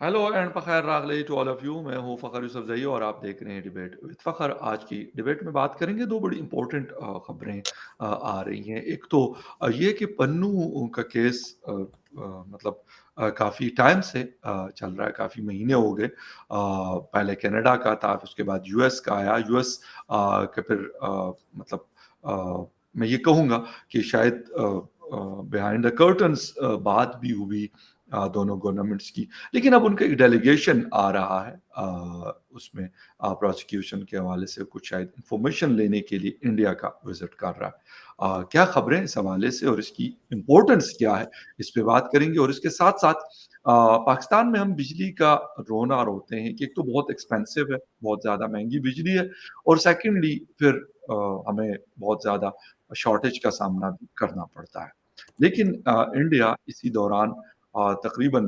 Hello and फ़खैर रागले to all of you. मैं हूँ फ़खर यूसुफ़ज़ई और आप देख रहे हैं डिबेट विद फ़खर। आज की डिबेट में बात करेंगे 2 बड़ी इम्पोर्टेंट खबरें आ रही हैं। एक तो ये कि पन्नू का केस मतलब काफ़ी टाइम से चल रहा है, काफ़ी महीने हो गए। पहले कनाडा का था, फिर उसके बाद यूएस का आया। यूएस के फिर मतलब मैं ये कहूँगा कि शायद बिहाइंड द कर्टन्स बात भी हुई दोनों गवर्नमेंट्स की। लेकिन अब उनका एक डेलीगेशन आ रहा है उसमें प्रोसिक्यूशन के हवाले से कुछ शायद इंफॉर्मेशन लेने के लिए इंडिया का विजिट कर रहा है। क्या खबरें इस हवाले से और इसकी इम्पोर्टेंस क्या है, इस पे बात करेंगे। और इसके साथ-साथ पाकिस्तान में हम बिजली का रोना रोते हैं कि एक तो बहुत एक्सपेंसिव है, बहुत ज़्यादा महँगी बिजली है और सेकंडली फिर हमें बहुत ज़्यादा शॉर्टेज का सामना भी करना पड़ता है। लेकिन इंडिया इसी दौरान तकरीबन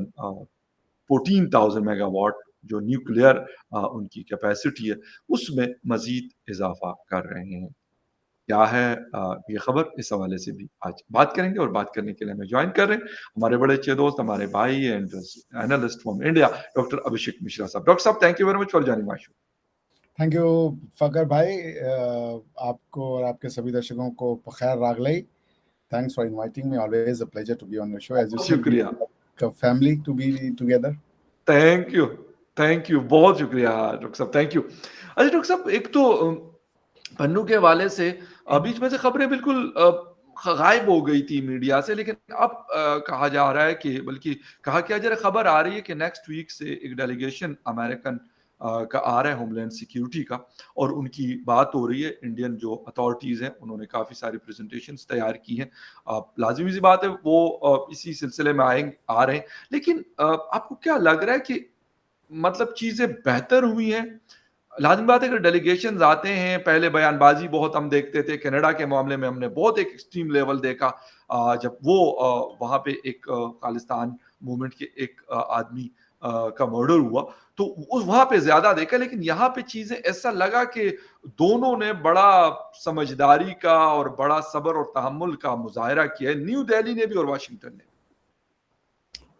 14,000 मेगावाट जो न्यूक्लियर उनकी कैपेसिटी है, उसमें मज़ीद इज़ाफ़ा कर रहे हैं। क्या है ये खबर? इस हवाले से भी आज बात करेंगे और बात करने के लिए हमें जॉइन कर रहे हैं हमारे बड़े अच्छे दोस्त, हमारे भाई and analyst from India, doctor Abhishek Mishra साहब। डॉक्टर साहब, thank you very much for joining my show. Thank you Fakhar भाई। आपको और आपके सभी दर्शकों को बख़ैर रागलई। Thanks for inviting me, always a pleasure to be on your show. As you said, we शुक्रिया। Like a family to be together. Thank you, thank you, बहुत शुक्रिया डॉक्टर साहब, थैंक यू। अच्छा डॉक्टर साहब, एक तो पन्नू के हवाले से बीच में से खबरें बिल्कुल गायब हो गई थी मीडिया से, लेकिन अब कहा जा रहा है कि बल्कि कहा क्या जा रहा है, खबर आ रही है कि नेक्स्ट वीक से एक डेलीगेशन अमेरिकन का आ रहा है होमलैंड सिक्योरिटी का और उनकी बात हो रही है। इंडियन जो अथॉरिटीज़ हैं उन्होंने काफ़ी सारी प्रेजेंटेशंस तैयार की हैं। लाज़िमी सी बात है वो इसी सिलसिले में आ रहे हैं। लेकिन आपको क्या लग रहा है कि मतलब चीज़ें बेहतर हुई हैं? लाज़िमी बात है कि डेलीगेशंस आते हैं, पहले बयानबाज़ी बहुत हम देखते थे, कनाडा के मामले में हमने बहुत एक एक्सट्रीम लेवल देखा जब वो वहाँ पे एक खालिस्तान मूवमेंट के एक आदमी का मर्डर हुआ, तो उस वहाँ पे ज़्यादा देखा। लेकिन यहाँ पे चीज़ें ऐसा लगा कि दोनों ने बड़ा समझदारी का और बड़ा सब्र और तहम्मुल का मुज़ाहिरा किया है, न्यू दिल्ली ने भी और वाशिंगटन ने।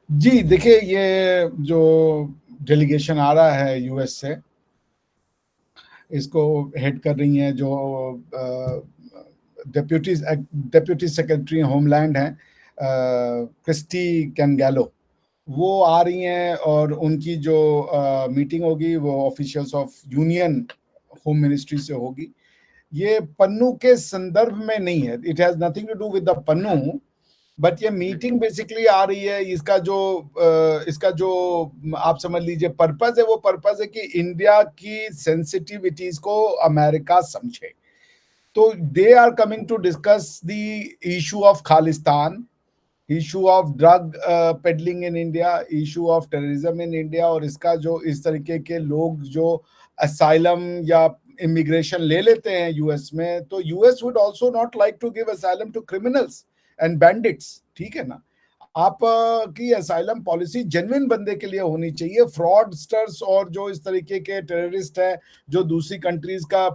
जी, देखिए, ये जो डेलीगेशन आ रहा है यूएस से, इसको हेड कर रही हैं जो डेप्यूटी सेक्रेटरी होमलैंड हैं, क्रिस्टी कैनगैलो। वो आ रही हैं और उनकी जो मीटिंग होगी वो officials of union home ministry से होगी। ये पन्नू के संदर्भ में नहीं है, it has nothing to do with the Pannu, but ये मीटिंग बेसिकली आ रही है। इसका जो आप समझ लीजिए पर्पस है, वो पर्पस है कि इंडिया की सेंसिटिविटीज को अमेरिका समझे। तो they are coming to discuss the issue of Khalistan, issue of drug peddling in India, issue of terrorism in India, और इसका जो इस तरीके के लोग जो असाइलम या इमिग्रेशन ले लेते हैं यूएस में, तो US would also not like to give asylum to criminals and bandits. ठीक है ना? आप की असाइलम पॉलिसी जेन्युइन बंदे के लिए होनी चाहिए। फ्रॉडस्टर्स और जो इस तरीके के टेररिस्ट हैं जो दूसरी कंट्रीज का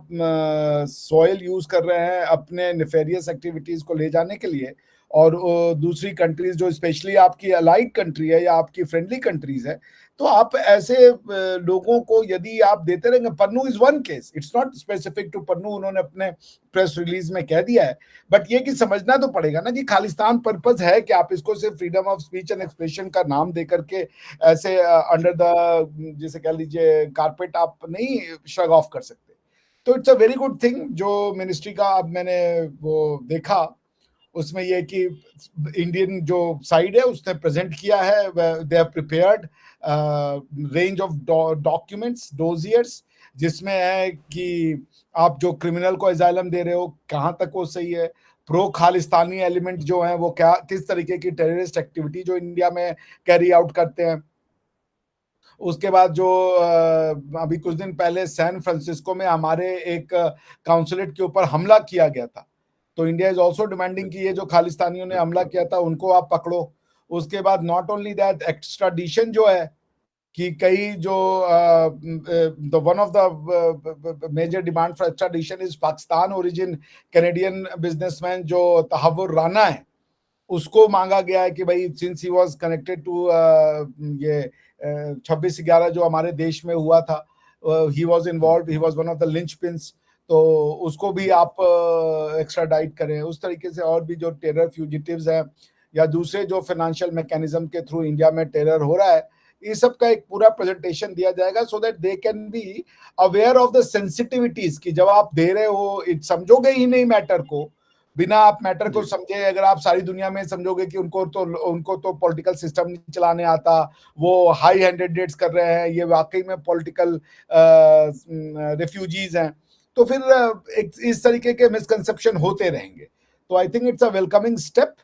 सॉइल यूज कर रहे हैं अपने नेफेरियस एक्टिविटीज को ले जाने के लिए, और दूसरी कंट्रीज जो स्पेशली आपकी अलाइड कंट्री है या आपकी फ्रेंडली कंट्रीज है, तो आप ऐसे लोगों को यदि आप देते रहेंगे, Pannu is one case, it's not specific to Pannu, उन्होंने अपने प्रेस रिलीज में कह दिया है। बट ये कि समझना तो पड़ेगा ना कि खालिस्तान पर्पस है कि आप इसको सिर्फ freedom of speech and expression का नाम दे करके ऐसे अंडर द, जैसे कह लीजिए, कारपेट आप नहीं श्रग ऑफ कर सकते। तो it's a very good thing जो मिनिस्ट्री का अब मैंने वो देखा, उसमें ये कि इंडियन जो साइड है उसने प्रेजेंट किया है, they have prepared range of documents, dossiers, जिसमें है कि आप जो क्रिमिनल को असाइलम दे रहे हो कहाँ तक वो सही है, प्रो खालिस्तानी एलिमेंट जो है वो क्या किस तरीके की टेररिस्ट एक्टिविटी जो इंडिया में कैरी आउट करते हैं। उसके बाद जो अभी कुछ दिन पहले सैन फ्रांसिस्को में हमारे एक काउंसलेट के ऊपर हमला किया गया था, तो इंडिया इज ऑल्सो डिमांडिंग कि ये जो खालिस्तानियों ने हमला किया था उनको आप पकड़ो। उसके बाद नॉट ओनली दैट, एक्स्ट्राडिशन जो है कि कई जो the one of the major demand for extradition is Pakistan origin Canadian businessman जो तहव्वुर राना है, उसको मांगा गया है कि भाई since he was connected to ये 26/11 जो हमारे देश में हुआ था, he was involved, he was one of the linchpins, तो उसको भी आप एक्स्ट्राडाइट करें। उस तरीके से और भी जो टेरर फ्यूजिटिव्स हैं या दूसरे जो फाइनेंशियल मैकेनिज्म के थ्रू इंडिया में टेरर हो रहा है, ये सब का एक पूरा प्रेजेंटेशन दिया जाएगा, so that they can be aware of the sensitivities की जब आप दे रहे हो, समझोगे ही नहीं मैटर को, बिना आप मैटर को जी। समझे अगर आप सारी दुनिया में समझोगे कि उनको तो पॉलिटिकल सिस्टम नहीं चलाने आता, वो हाई हैंडेड डेट्स कर रहे हैं, ये वाकई में पॉलिटिकल रेफ्यूजीज हैं, तो फिर इस तरीके के मिसकंसेप्शन होते रहेंगे। तो I think it's a welcoming step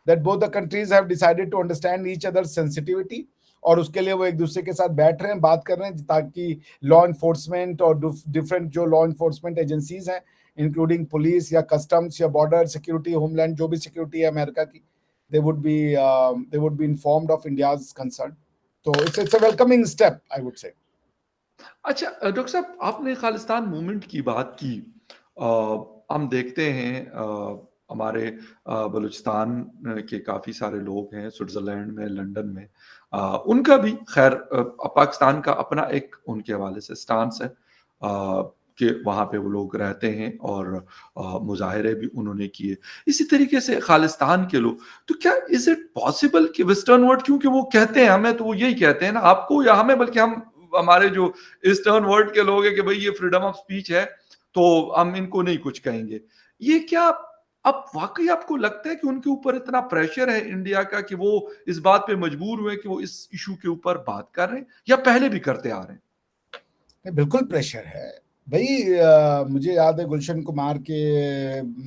that both the countries have decided to understand each other sensitivity, और उसके लिए वो एक दूसरे के साथ बैठ रहे हैं, बात कर रहे हैं, ताकि लॉ इन्फोर्समेंट और डिफरेंट जो लॉ इन्फोर्समेंट एजेंसीज हैं, इंक्लूडिंग पुलिस या कस्टम्स या बॉर्डर सिक्योरिटी, होमलैंड जो भी सिक्योरिटी है अमेरिका की, they would be informed of India's concern. So it's a welcoming step, I would say. अच्छा डॉक्टर साहब, आपने खालिस्तान मूवमेंट की बात की। हम देखते हैं हमारे बलूचिस्तान के काफ़ी सारे लोग हैं स्विट्ज़रलैंड में, लंदन में। उनका भी खैर पाकिस्तान का अपना एक उनके हवाले से स्टांस है कि वहाँ पे वो लोग रहते हैं और मुज़ाहरे भी उन्होंने किए। इसी तरीके से खालिस्तान के लोग, तो क्या इज़ इट पॉसिबल कि वेस्टर्न वर्ल्ड, क्योंकि वो कहते हैं हमें, तो वो यही कहते हैं ना आपको या हमें, बल्कि हम हमारे जो ईस्टर्न वर्ल्ड के लोग हैं कि भाई ये फ्रीडम ऑफ स्पीच है तो हम इनको नहीं कुछ कहेंगे। ये क्या अब वाकई आपको लगता है कि उनके ऊपर इतना प्रेशर है इंडिया का कि वो इस बात पे मजबूर हुए कि वो इस इशू के ऊपर बात कर रहे हैं, या पहले भी करते आ रहे हैं? बिल्कुल प्रेशर है भाई। मुझे याद है गुलशन कुमार के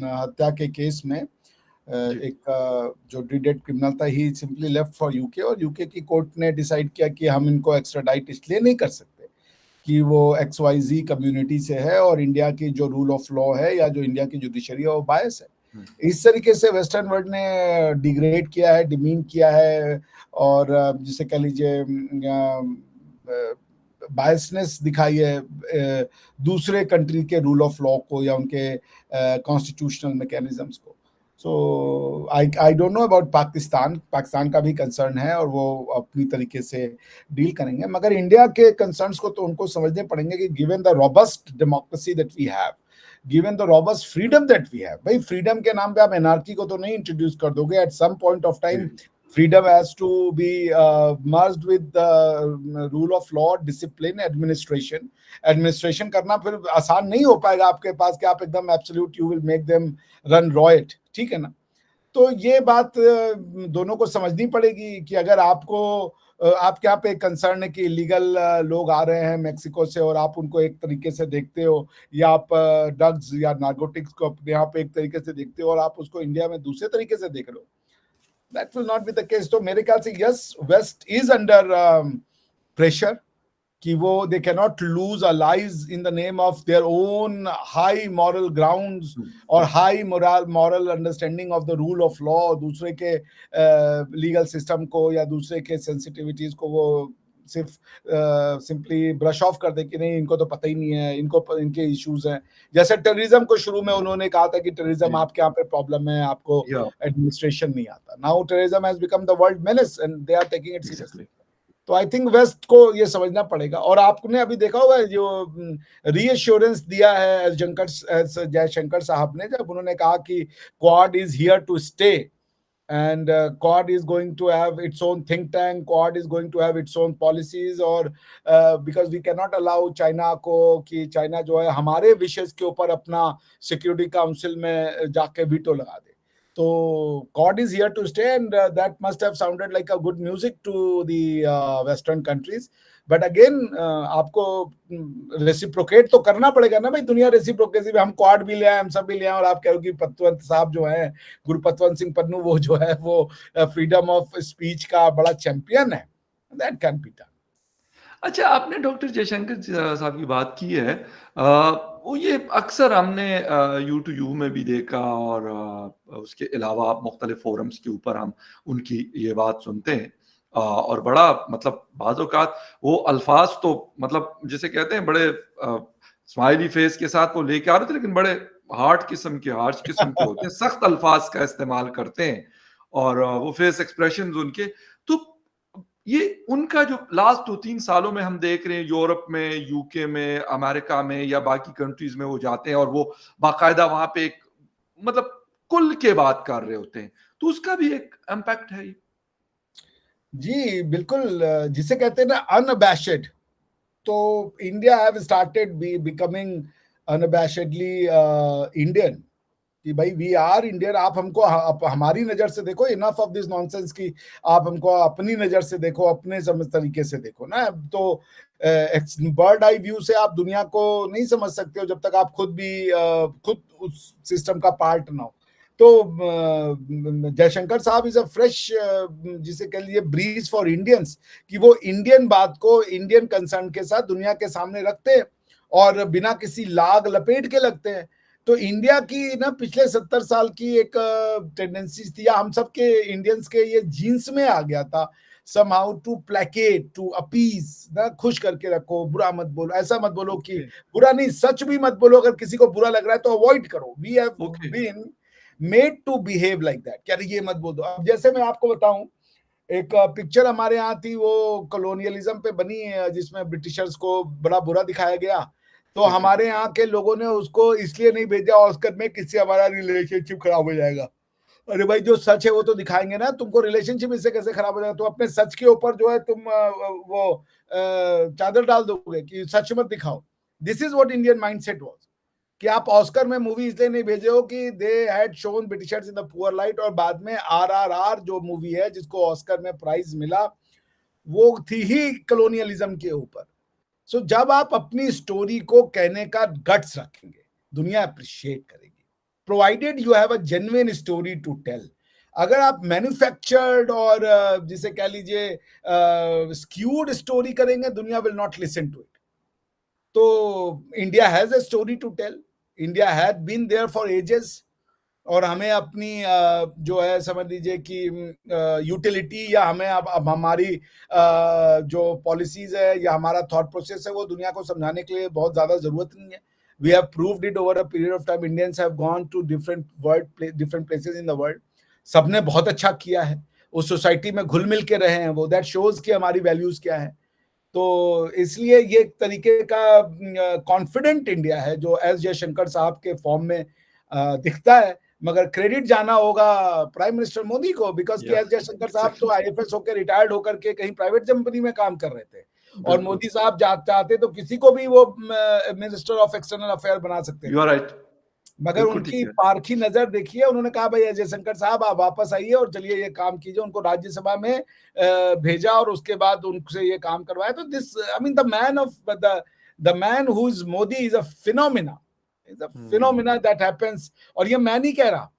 हत्या के केस में जी। एक जो डिडेड क्रिमिनल था, ही सिंपली लेफ्ट फॉर यूके, और यूके की कोर्ट ने डिसाइड किया कि हम इनको एक्स्ट्राडाइट इसलिए नहीं कर सकते कि वो XYZ कम्युनिटी से है और इंडिया की जो रूल ऑफ लॉ है या जो इंडिया की जुडिशरी है वो बायस है। इस तरीके से वेस्टर्न वर्ल्ड ने डिग्रेड किया है, डिमीन किया है, और जिसे कह लीजिए बायसनेस दिखाई है दूसरे कंट्री के रूल ऑफ लॉ को या उनके कॉन्स्टिट्यूशनल मैकेनिज्म्स को। So I don't know about Pakistan का भी कंसर्न है और वो अपनी तरीके से डील करेंगे, मगर इंडिया के कंसर्न्स को तो उनको समझने पड़ेंगे कि given the robust democracy that we have, given the robust freedom that we have, भाई फ्रीडम के नाम पे आप एनार्की को तो नहीं इंट्रोड्यूस कर दोगे। At some point of time freedom has to be merged with the rule of law, discipline, administration करना फिर आसान नहीं हो पाएगा आपके पास कि आप एकदम absolute you will make them run riot, ठीक है ना। तो ये बात दोनों को समझनी पड़ेगी कि अगर आपको आपके यहाँ पे कंसर्न है कि इलीगल लोग आ रहे हैं मेक्सिको से और आप उनको एक तरीके से देखते हो, या आप ड्रग्स या नार्कोटिक्स को अपने यहाँ पे एक तरीके से देखते हो और आप उसको इंडिया में दूसरे तरीके से देख रहे हो, that will not be the case. तो मेरे ख्याल से yes, West is under pressure कि वो they cannot lose our lives in the name of their own high moral grounds और high moral understanding of the rule of law, दूसरे के legal system को या दूसरे के sensitivities को वो सिर्फ सिंपली ब्रश ऑफ कर दे कि नहीं इनको तो पता ही नहीं है, इनको इनके इश्यूज हैं। जैसे टेररिज्म को शुरू में उन्होंने कहा था कि टेररिज्म आपके यहाँ पे प्रॉब्लम है, आपको एडमिनिस्ट्रेशन नहीं आता। Now terrorism has become the world menace and they are taking it seriously. तो आई थिंक वेस्ट को ये समझना पड़ेगा। और आपने अभी देखा होगा जो रीएश्योरेंस दिया है जयशंकर साहब ने, जब उन्होंने कहा कि Quad is here to stay and Quad is going to have its own think tank, Quad is going to have its own policies, और because we cannot allow China को कि China जो है हमारे विशेष के ऊपर अपना सिक्योरिटी काउंसिल में जाके वीटो लगा दे। तो Quad is here to stay and that must have sounded like a good music to the Western countries. But again आपको रेसिप्रोकेट तो करना पड़ेगा ना भाई। दुनिया रेसिप्रोकेसी में हम क्वाड भी ले आए, हम सब भी ले आए, और आप कहो कि पतवंत साहब जो है, गुरपतवंत सिंह पन्नू, वो जो है वो फ्रीडम ऑफ स्पीच का बड़ा चैंपियन है। That can be done. अच्छा, आपने डॉक्टर जयशंकर साहब की बात की है, वो ये अक्सर हमने यू टू यू में भी देखा और उसके अलावा मुख्तलिफ फोरम्स के ऊपर हम उनकी ये बात सुनते हैं, और बड़ा मतलब बाज़ औक़ात वो अल्फाज तो मतलब जिसे कहते हैं बड़े स्माइली फेस के साथ वो लेके आ रहे थे, लेकिन बड़े हार्श किस्म के होते हैं, सख्त अल्फाज का इस्तेमाल करते हैं। और वो फेस एक्सप्रेशंस उनके, तो ये उनका जो लास्ट 2-3 सालों में हम देख रहे हैं यूरोप में, यूके में, अमेरिका में या बाकी कंट्रीज में वो जाते हैं और वो बाकायदा वहां पे एक मतलब खुल के बात कर रहे होते हैं, तो उसका भी एक इम्पैक्ट है ये। जी, बिल्कुल, जिसे कहते हैं ना अनअबैशड, तो India have started becoming unabashedly Indian, कि भाई वी आर इंडियन। आप हमको आप हमारी नजर से देखो, इनफ ऑफ दिस नॉनसेंस की आप हमको अपनी नजर से देखो, अपने समझ तरीके से देखो ना। तो बर्ड आई व्यू से आप दुनिया को नहीं समझ सकते हो जब तक आप खुद भी खुद उस सिस्टम का पार्ट ना हो। तो जयशंकर साहब इज अ फ्रेश, जिसे कह लीजिए ब्रीज फॉर इंडियंस, कि वो इंडियन बात को इंडियन कंसर्न के साथ दुनिया के सामने रखते हैं और बिना किसी लाग लपेट के लगते हैं। तो इंडिया की ना पिछले 70 साल की एक टेंडेंसी थी, या हम सब के इंडियंस के ये जीन्स में आ गया था, somehow to placate, to appease, ना खुश करके रखो, बुरा मत बोलो, ऐसा मत बोलो कि ओके, बुरा नहीं, सच भी मत बोलो, अगर किसी को बुरा लग रहा है तो अवॉइड करो। We have okay, been made to behave like that, क्या ये मत बोल दो। अब जैसे मैं आपको बताऊं, एक पिक्चर हमारे यहाँ थी, वो कॉलोनियलिज्म पे बनी है, जिसमें ब्रिटिशर्स को बड़ा बुरा दिखाया गया। तो ओके, हमारे यहाँ के लोगों ने उसको इसलिए नहीं भेजा ऑस्कर में, किससे हमारा रिलेशनशिप खराब हो जाएगा। अरे भाई, जो सच है वो तो दिखाएंगे ना, तुमको रिलेशनशिप इससे कैसे खराब हो जाएगा? तो अपने सच के ऊपर जो है तुम वो चादर डाल दोगे कि सच मत दिखाओ। This is what Indian mindset was, कि आप ऑस्कर में मूवी इसलिए नहीं भेजे हो कि they had shown Britishers in the poor light, और बाद में आरआरआर जो मूवी है जिसको ऑस्कर में प्राइज मिला, वो थी ही कॉलोनियलिज्म के ऊपर। सो जब आप अपनी स्टोरी को कहने का गट्स रखेंगे, दुनिया अप्रिशिएट करेगी, provided you have a genuine story to tell. अगर आप मैन्युफैक्चर्ड और जिसे कह लीजिए स्क्यूड स्टोरी करेंगे, दुनिया will not listen to it. तो India has a story to tell, India had been there for ages, और हमें अपनी जो है समझ लीजिए कि यूटिलिटी, या हमें अब हमारी जो पॉलिसीज है या हमारा थॉट प्रोसेस है, वो दुनिया को समझाने के लिए बहुत ज्यादा जरूरत नहीं है। We have proved it over a period of time. Indians have gone to different places in the world. सबने बहुत अच्छा किया है, उस सोसाइटी में घुल मिल के रहे हैं, वो दैट शोज कि हमारी वैल्यूज क्या है। तो इसलिए ये एक तरीके का कॉन्फिडेंट इंडिया है जो एस जयशंकर साहब के फॉर्म में दिखता है। मगर क्रेडिट जाना होगा प्राइम मिनिस्टर मोदी को, बिकॉज कि या एस जयशंकर साहब तो एग्जैक्टली, आईएफएस होकर रिटायर्ड होकर के कहीं प्राइवेट कंपनी में काम कर रहे थे, और बिल्कुल, मोदी साहब चाहते तो किसी को भी वो मिनिस्टर ऑफ एक्सटर्नल अफेयर बना सकते यू थे। आर राइट, मगर बिल्कुल ठीक उनकी है, पारखी नजर देखिए, उन्होंने कहा भाई अजय शंकर साहब आप वापस आइए और चलिए ये काम कीजिए। उनको राज्यसभा में भेजा और उसके बाद उनसे ये काम करवाया। तो this, I mean, the man who is Modi is a phenomena, that happens. और ये मैं नहीं कह रहा,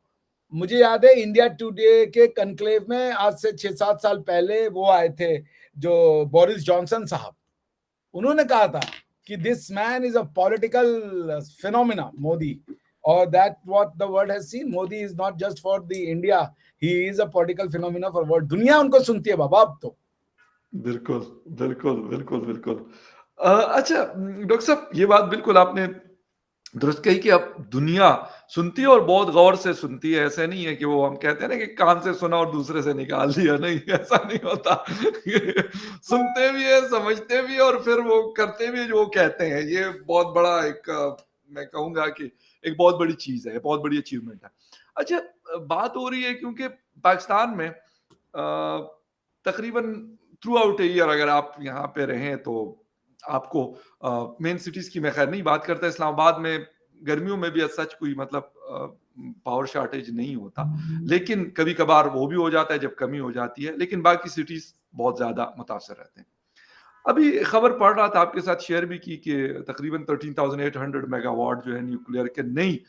मुझे याद है इंडिया टुडे के कनक्लेव में आज से 6-7 साल पहले वो आए थे, जो बोरिस जॉनसन साहब, उन्होंने कहा था कि this man is a political phenomena, Modi, और that what the world has seen. Modi is not just for the India, he is a political phenomena for world. दुनिया उनको सुनती है बाबा अब तो। बिल्कुल, बिल्कुल, बिल्कुल, बिल्कुल। अच्छा, डॉक्टर साहब, ये बात बिल्कुल आपने दुरुस्त कही कि अब दुनिया सुनती है और बहुत गौर से सुनती है। ऐसा नहीं है कि वो हम कहते हैं ना कि कान से सुना और दूसरे से निकाल दिया, नहीं, ऐसा नहीं होता। सुनते भी हैं, समझते भी हैं और फिर वो करते भी हैं जो वो कहते हैं। ये बहुत बड़ा एक मैं कहूँगा कि एक बहुत बड़ी चीज़ है, बहुत बड़ी अचीवमेंट है। अच्छा, बात हो रही है क्योंकि पाकिस्तान में तकरीबन थ्रू आउट ए ईयर अगर आप यहाँ पे रहें तो आपको मेन सिटीज की मैं खैर नहीं बात करता, इस्लामाबाद में गर्मियों में भी सच कोई मतलब पावर शॉर्टेज नहीं होता, लेकिन कभी कभार वो भी हो जाता है जब कमी हो जाती है, लेकिन बाकी सिटीज बहुत ज्यादा मुतासर रहते हैं। अभी खबर पढ़ रहा था, आपके साथ शेयर भी की कि तकरीबन 13,800 मेगावाट जो है न्यूक्लियर के नई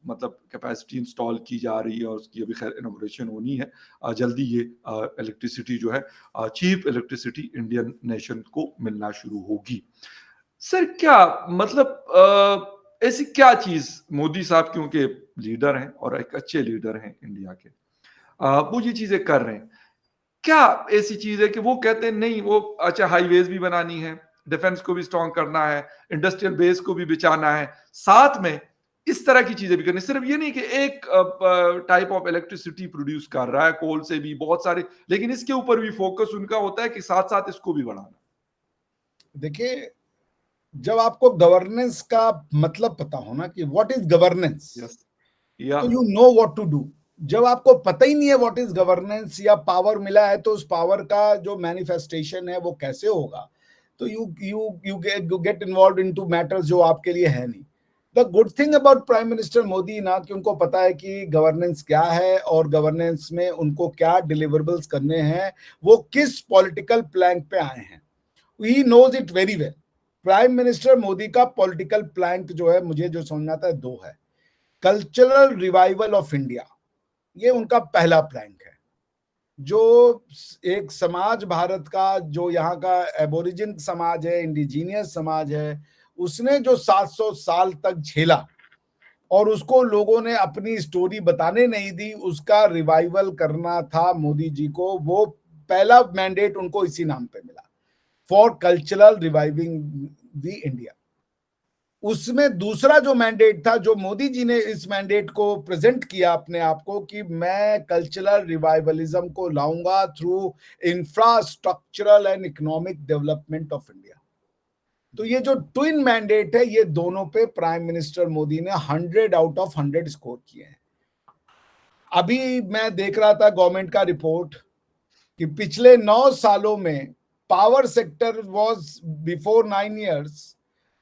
मतलब कैपेसिटी इंस्टॉल की जा रही है और उसकी अभी खैर इनॉग्रेशन होनी है। जल्दी ये इलेक्ट्रिसिटी जो है चीप इलेक्ट्रिसिटी इंडियन नेशन को मिलना शुरू होगी। सर क्या मतलब ऐसी क्या चीज मोदी साहब क्योंकि लीडर हैं और एक अच्छे लीडर हैं इंडिया के, वो ये चीजें कर रहे हैं, क्या ऐसी चीज है कि वो कहते हैं नहीं वो अच्छा हाईवेज भी बनानी है, डिफेंस को भी स्ट्रॉन्ग करना है, इंडस्ट्रियल बेस को भी बचाना है, साथ में इस तरह की चीजें भी करनी, सिर्फ ये नहीं कि एक टाइप ऑफ इलेक्ट्रिसिटी प्रोड्यूस कर रहा है, कोल से भी बहुत सारे, लेकिन इसके ऊपर भी फोकस उनका होता है कि साथ साथ इसको भी बढ़ाना। देखिए, जब आपको गवर्नेंस का मतलब पता हो ना कि व्हाट इज गवर्नेंस, यस, या तो you know what to do. जब आपको पता ही नहीं है व्हाट इज गवर्नेंस, या पावर मिला है तो उस पावर का जो मैनिफेस्टेशन है वो कैसे होगा, तो you get involve into matters जो आपके लिए है नहीं। The good thing about prime minister Modi ना, कि उनको पता है कि गवर्नेंस क्या है और गवर्नेंस में उनको क्या डिलीवरेबल्स करने हैं, वो किस पॉलिटिकल प्लैंक पे आए हैं, he knows it very well. Prime minister Modi का पॉलिटिकल प्लैंक जो है, मुझे जो समझ में आता है, दो है। कल्चरल रिवाइवल ऑफ इंडिया, ये उनका पहला प्लैंक है। जो एक समाज भारत का, जो यहाँ का एबोरिजिन समाज है, इंडिजीनियस समाज है, उसने जो 700 साल तक झेला और उसको लोगों ने अपनी स्टोरी बताने नहीं दी, उसका रिवाइवल करना था मोदी जी को। वो पहला मैंडेट उनको इसी नाम पे मिला, for cultural reviving the India. उसमें दूसरा जो मैंडेट था, जो मोदी जी ने इस मैंडेट को प्रेजेंट किया अपने आप को, कि मैं कल्चरल रिवाइवलिज्म को लाऊंगा through infrastructural and economic development of India. तो ये जो ट्विन मैंडेट है, ये दोनों पे प्राइम मिनिस्टर मोदी ने 100 आउट ऑफ 100 स्कोर किए हैं। अभी मैं देख रहा था गवर्नमेंट का रिपोर्ट कि पिछले 9 सालों में power sector was, before 9 years,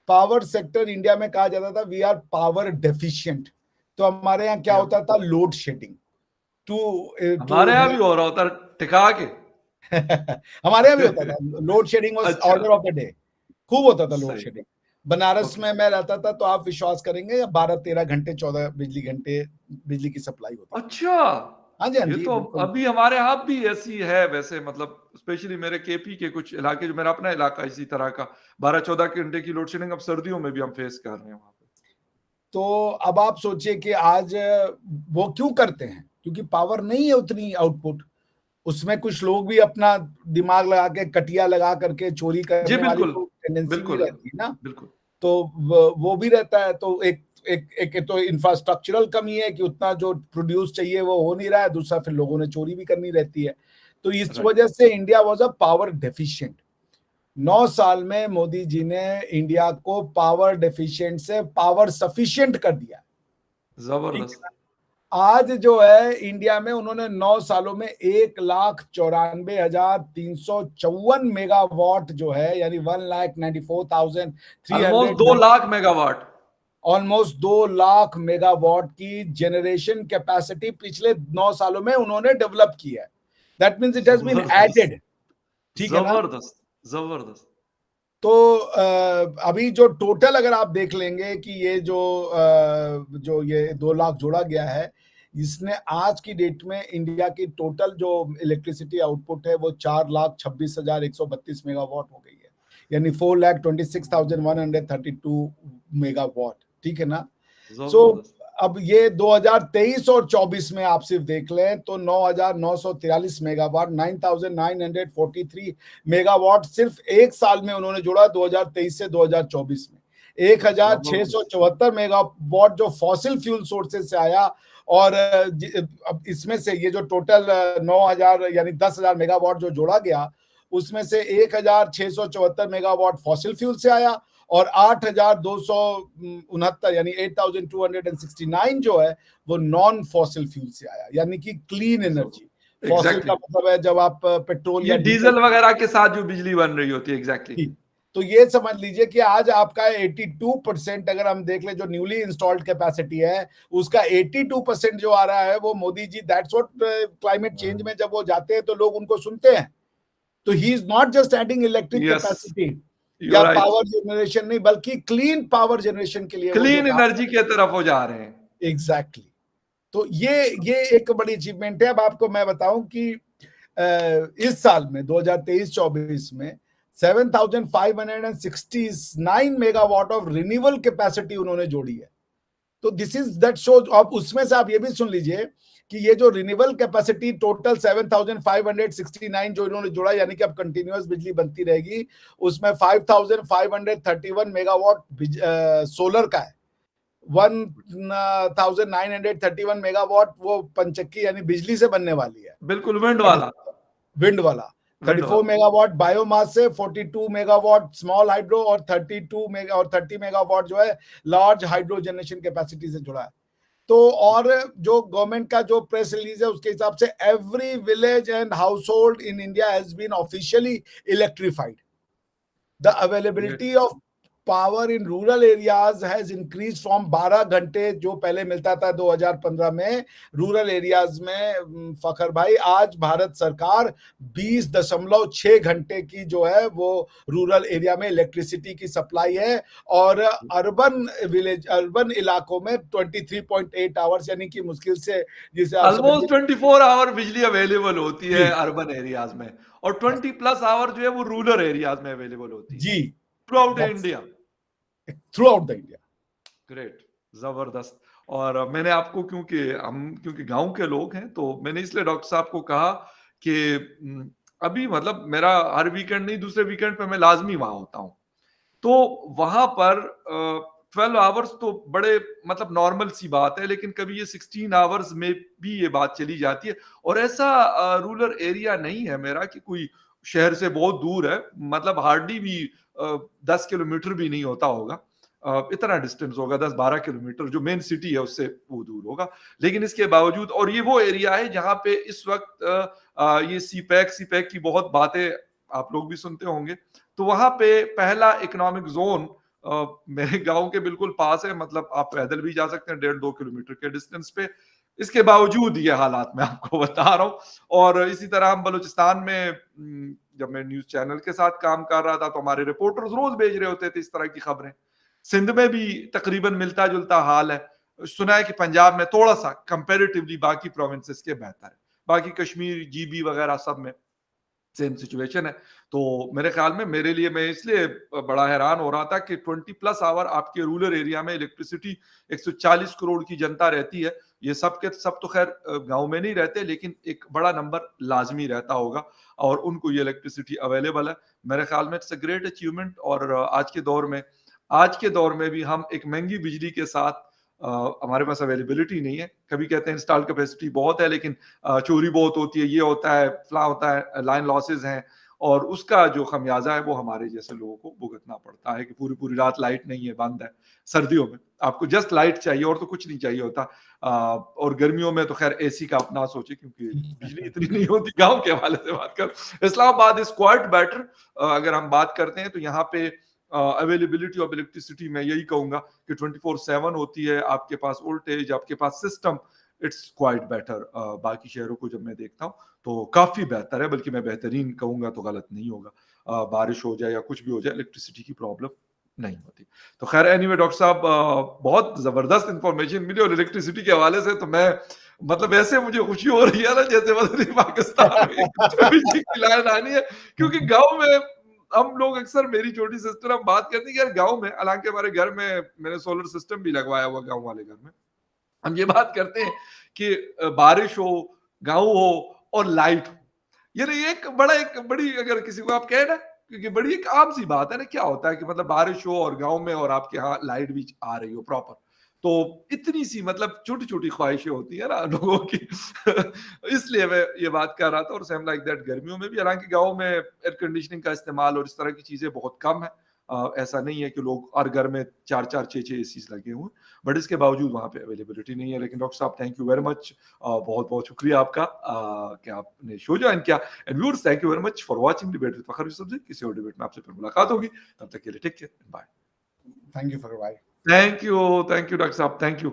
power sector India में कहा जाता था वी आर पावर डेफिशिएंट। तो हमारे यहाँ क्या या होता था, लोड शेडिंग टू हमारे यहाँ भी हो रहा होता है, टिका के। हमारे यहाँ भी होता था, लोड शेडिंग वाज अच्छा, ऑर्डर ऑफ द डे, खूब होता था लोड सही, शेडिंग। बनारस ओके, में मैं रहता था तो आप विश्वास करेंगे, 12-13 घंटे 14 बिजली घंटे बिजली की सप्लाई होती थी। अच्छा, हाँ जी, हाँ ये जी, तो बिल्कुल। अभी हमारे यहाँ भी ऐसी है वैसे, मतलब स्पेशली मेरे केपी के कुछ इलाके, जो मेरा अपना इलाका इसी तरह का 12-14 घंटे की लोड शेडिंग अब सर्दियों में भी हम फेस कर रहे हैं वहाँ पे। तो अब आप सोचिए कि आज वो क्यों करते हैं, क्योंकि पावर नहीं है उतनी आउटपुट। उसमें कुछ लोग भी अपना दिमाग लगा के, कटिया लगा करके चोरी जी, करने वाली बिल्कुल, तो टेंडेंसी भी बिल्कुल, रहती है ना। बिल्कुल, तो वो भी रहता है। तो एक तो इंफ्रास्ट्रक्चरल कमी है कि उतना जो प्रोड्यूस चाहिए वो हो नहीं रहा है, दूसरा फिर लोगों ने चोरी भी करनी रहती है। तो इस राइट, वजह से India was a power deficient. 9 साल में मोदी जी ने इंडिया को पावर डेफिशिएंट से पावर सफिशिएंट कर दिया, ठीक है जबरदस्त। ना। आज जो है इंडिया में उन्होंने 9 सालों में 1,94,354 मेगावाट जो है, यानी 1,94,300, almost 2 lakh megawatt. Almost 2 lakh megawatt की जनरेशन कैपेसिटी पिछले 9 सालों में उन्होंने डेवलप की है। That means it has been जबरदस्त, एडेड, ठीक है ना। जबरदस्त, जबरदस्त। तो अभी जो टोटल अगर आप देख लेंगे कि ये जो ये 2 लाख जोड़ा गया है, इसने आज की डेट में इंडिया की टोटल जो इलेक्ट्रिसिटी आउटपुट है वो 4,26,132 मेगावाट हो गई है, यानी 4,26,132 मेगावाट, ठीक है ना। सो जबरदस्त। अब ये 2023 और 24 में आप सिर्फ देख लें तो 9,943 मेगावाट, 9,943 मेगावाट सिर्फ एक साल में उन्होंने जोड़ा, 2023 से 2024 में। जबरदस्त। 1,674 मेगावाट जो फॉसिल फ्यूल सोर्सेज से आया, और अब इसमें से ये जो टोटल 9,000 यानी 10,000 मेगावाट जो जोड़ा गया, उसमें से 1,674 मेगावाट फॉसिल फ्यूल से आया, और 8,269 यानी 8,269 जो है वो नॉन फॉसिल फ्यूल से आया, यानी कि क्लीन एनर्जी। फॉसिल का एग्जैक्टली, मतलब है जब आप पेट्रोल ये या डीजल, डीजल वगैरह के साथ जो बिजली बन रही होती है, एग्जैक्टली। तो ये समझ लीजिए कि आज आपका 82%, अगर हम देख ले जो न्यूली इंस्टॉल्ड कैपेसिटी है, उसका 82% जो आ रहा है वो Modi ji, that's what climate change में जब वो जाते हैं तो लोग उनको सुनते हैं। तो he is not just adding electric yes, capacity you या राइट, पावर जनरेशन नहीं, बल्कि क्लीन पावर जनरेशन के लिए वो जो क्लीन काम एनर्जी की तरफ वो जा रहे हैं। Exactly exactly. तो ये एक बड़ी अचीवमेंट है। अब आपको मैं बताऊं कि इस साल में 2023-24 में 7,569 मेगावाट ऑफ रिन्यूएबल कैपेसिटी उन्होंने जोड़ी है। तो दिस इज दैट शोज। अब उसमें से आप ये भी सुन लीजिए कि ये जो रिन्यूएबल कैपेसिटी टोटल 7,569 जो इन्होंने जोड़ा, यानी कि अब कंटिन्यूअस बिजली बनती रहेगी, उसमें 5,531 मेगावाट सोलर का है, 1931 मेगावाट वो पंचक्की यानी बिजली से बनने वाली है, बिल्कुल विंड वाला, विंड वाला। विंड 34 वाला। मेगावाट बायोमास से, 42 मेगावाट स्मॉल हाइड्रो और 30 मेगावाट जो है लार्ज हाइड्रो जनरेशन कैपेसिटी से जुड़ा है। तो और जो गवर्नमेंट का जो प्रेस रिलीज है उसके हिसाब से every village and household in India has been officially electrified. The availability of power in rural areas has increase from 12 घंटे जो पहले मिलता था 2015 में रूरल एरियाज में, फखर भाई आज भारत सरकार 20.6 घंटे की जो है वो रूरल एरिया में इलेक्ट्रिसिटी की सप्लाई है, और अर्बन इलाकों में 23.8 आवर्स यानी कि मुश्किल से जिसे आप ऑलमोस्ट 24 आवर बिजली अवेलेबल होती है जी अर्बन एरियाज में, और 20 प्लस आवर जो है वो रूरल एरियाज में अवेलेबल होती है जी throughout India. Throughout the India. Great, जबरदस्त। और मैंने आपको क्योंकि गांव के लोग हैं तो मैंने इसलिए डॉक्टर साहब को कहा कि अभी मतलब मेरा हर वीकेंड नहीं, दूसरे वीकेंड पे मैं लाजमी वहां होता हूं, तो वहां पर 12 आवर्स तो बड़े मतलब नॉर्मल सी बात है, लेकिन कभी ये 16 आवर्स में भी ये बात चली जाती है। और ऐसा रूरल एरिया नहीं है मेरा कि कोई शहर से बहुत दूर है, मतलब हार्डली भी 10 किलोमीटर भी नहीं होता होगा, इतना डिस्टेंस होगा 10-12 किलोमीटर, जो मेन सिटी है उससे वो दूर होगा। लेकिन इसके बावजूद, और ये वो एरिया है जहां पे इस वक्त ये सीपैक की बहुत बातें आप लोग भी सुनते होंगे, तो वहां पे पहला इकोनॉमिक जोन मेरे गांव के बिल्कुल पास है, मतलब आप पैदल भी जा सकते हैं 1.5-2 किलोमीटर के डिस्टेंस पे। इसके बावजूद ये हालात मैं आपको बता रहा हूँ। और इसी तरह हम बलूचिस्तान में जब मैं न्यूज चैनल के साथ काम कर रहा था तो हमारे रिपोर्टर्स रोज भेज रहे होते थे इस तरह की खबरें। सिंध में भी तकरीबन मिलता जुलता हाल है। सुना है कि पंजाब में थोड़ा सा कंपेरेटिवली बाकी प्रोविंसेस के बेहतर है, बाकी कश्मीर जीबी वगैरह सब में सेम सिचुएशन है। तो मेरे ख्याल में, मेरे लिए, मैं इसलिए बड़ा हैरान हो रहा था कि 20 प्लस आवर आपके रूरल एरिया में इलेक्ट्रिसिटी, 140 करोड़ की जनता रहती है, ये सब के सब तो खैर गांव में नहीं रहते, लेकिन एक बड़ा नंबर लाजमी रहता होगा और उनको ये इलेक्ट्रिसिटी अवेलेबल है। मेरे ख्याल में इट्स अ ग्रेट अचीवमेंट। और आज के दौर में भी हम एक महंगी बिजली के साथ हमारे पास अवेलेबिलिटी नहीं है। कभी कहते हैं इंस्टॉल कैपेसिटी बहुत है, लेकिन चोरी बहुत होती है, ये होता है, फला होता है, लाइन लॉसेज हैं, और उसका जो खमियाजा है वो हमारे जैसे लोगों को भुगतना पड़ता है कि पूरी पूरी रात लाइट नहीं है, बंद है। सर्दियों में आपको जस्ट लाइट चाहिए और तो कुछ नहीं चाहिए होता। और गर्मियों में तो खैर एसी का अपना सोचे, क्योंकि बिजली इतनी नहीं होती। गांव के हवाले से बात कर, इस्लामाबाद इज क्वाइट बेटर। अगर हम बात करते हैं तो यहाँ पे अवेलेबिलिटी ऑफ इलेक्ट्रिसिटी मैं यही कहूंगा कि 24/7 होती है, आपके पास वोल्टेज, आपके पास सिस्टम, इट्स क्वाइट बेटर। बाकी शहरों को जब मैं देखता हूँ तो काफी बेहतर है, बल्कि मैं बेहतरीन कहूंगा तो गलत नहीं होगा। बारिश हो जाए या कुछ भी हो जाए, इलेक्ट्रिसिटी की प्रॉब्लम नहीं होती। तो खैर एनीवे डॉक्टर साहब, बहुत जबरदस्त इंफॉर्मेशन मिली, और इलेक्ट्रिसिटी के हवाले से तो मैं मतलब ऐसे मुझे खुशी हो रही है ना जैसे मतलब पाकिस्तान में बिजली की लाइन आनी है। क्योंकि गांव में हम लोग अक्सर, मेरी छोटी सिस्टर, हम बात करते हैं कि यार गांव में, हालांकि हमारे घर में मैंने सोलर सिस्टम भी लगवाया हुआ गांव वाले घर में, हम ये बात करते हैं कि बारिश हो, गांव हो और लाइट हो, ये एक बड़ी, अगर किसी को आप कहे ना, क्योंकि बड़ी एक आम सी बात है ना, क्या होता है कि मतलब बारिश हो और गांव में और आपके यहाँ लाइट भी आ रही हो प्रॉपर, तो इतनी सी मतलब छोटी छोटी ख्वाहिशें होती है ना लोगों की। इसलिए मैं ये बात कर रहा था। और सेम लाइक दैट गर्मियों में भी, हालांकि गांव में एयर कंडीशनिंग का इस्तेमाल और इस तरह की चीजें बहुत कम है। ऐसा नहीं है कि लोग हर घर में 4-4 6-6 एसीज लगे हुए, बट इसके बावजूद वहां पे अवेलेबिलिटी नहीं है। लेकिन डॉक्टर साहब, थैंक यू वेरी मच, बहुत बहुत शुक्रिया आपका कि आपने शो ज्वाइन किया। And viewers, thank you very much for watching debate with Fakhar Yusuf ji. किसी और डिबेट में आपसे फिर मुलाकात होगी, तब तक के लिए take care, bye. Thank you Fakhar भाई। थैंक यू डॉक्टर साहब, थैंक यू।